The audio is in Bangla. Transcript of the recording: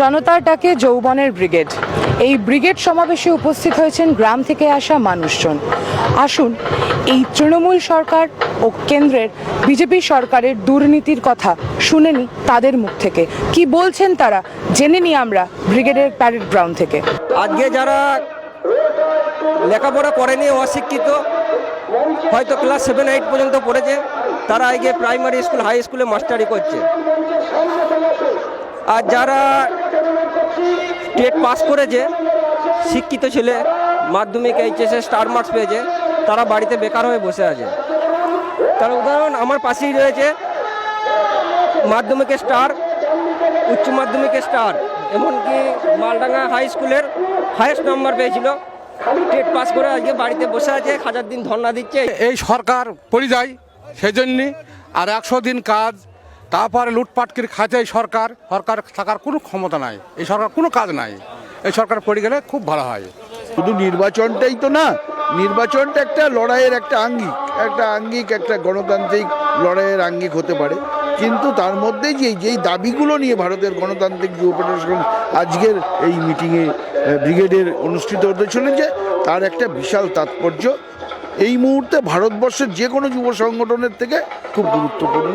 জনতার ডাকে যৌবনের ব্রিগেড। এই ব্রিগেড সমাবেশে উপস্থিত হয়েছেন গ্রাম থেকে আসা মানুষজন। আসুন এই তৃণমূল সরকার ও কেন্দ্রের বিজেপি সরকারের দুর্নীতির কথা শুনে নি তাদের মুখ থেকে। কি বলছেন তারা জেনে নিই আমরা ব্রিগেডের প্যারেড গ্রাউন্ড থেকে। আজকে যারা লেখাপড়া করেনি, অশিক্ষিত, হয়তো ক্লাস 7-8 পর্যন্ত পড়েছে, তারা আজকে প্রাইমারি স্কুল, হাই স্কুলে মাস্টারি করছে। আর যারা টেট পাস করেছে, শিক্ষিত ছেলে, মাধ্যমিক এইচএসে স্টার মার্কস পেয়েছে, তারা বাড়িতে বেকার হয়ে বসে আছে। তার উদাহরণ আমার পাশেই রয়েছে, মাধ্যমিকে স্টার, উচ্চ মাধ্যমিকে স্টার, এমনকি মালডাঙ্গা হাই স্কুলের হাইয়েস্ট নাম্বার পেয়েছিল। টেট পাস করে আজকে বাড়িতে বসে আছে, 1000 দিন ধর্ণা দিচ্ছে। এই সরকার পরিযায়ী, সেজন্যে আর 100 দিন কাজ, তারপরে লুটপাটকির খাতে এই সরকার থাকার কোনো ক্ষমতা নাই। এই সরকার কোনো কাজ নাই। এই সরকার পড়ে গেলে খুব ভালো হয়। শুধু নির্বাচনটাই তো না, নির্বাচনটা একটা লড়াইয়ের একটা আঙ্গিক, একটা গণতান্ত্রিক লড়াইয়ের আঙ্গিক হতে পারে। কিন্তু তার মধ্যে যেই দাবিগুলো নিয়ে ভারতের গণতান্ত্রিক যুব ফেডারেশন আজকের এই মিটিংয়ে ব্রিগেডের অনুষ্ঠিত হতে চলেছে, তার একটা বিশাল তাৎপর্য এই মুহূর্তে ভারতবর্ষের যে কোনো যুব সংগঠনের থেকে খুব গুরুত্বপূর্ণ।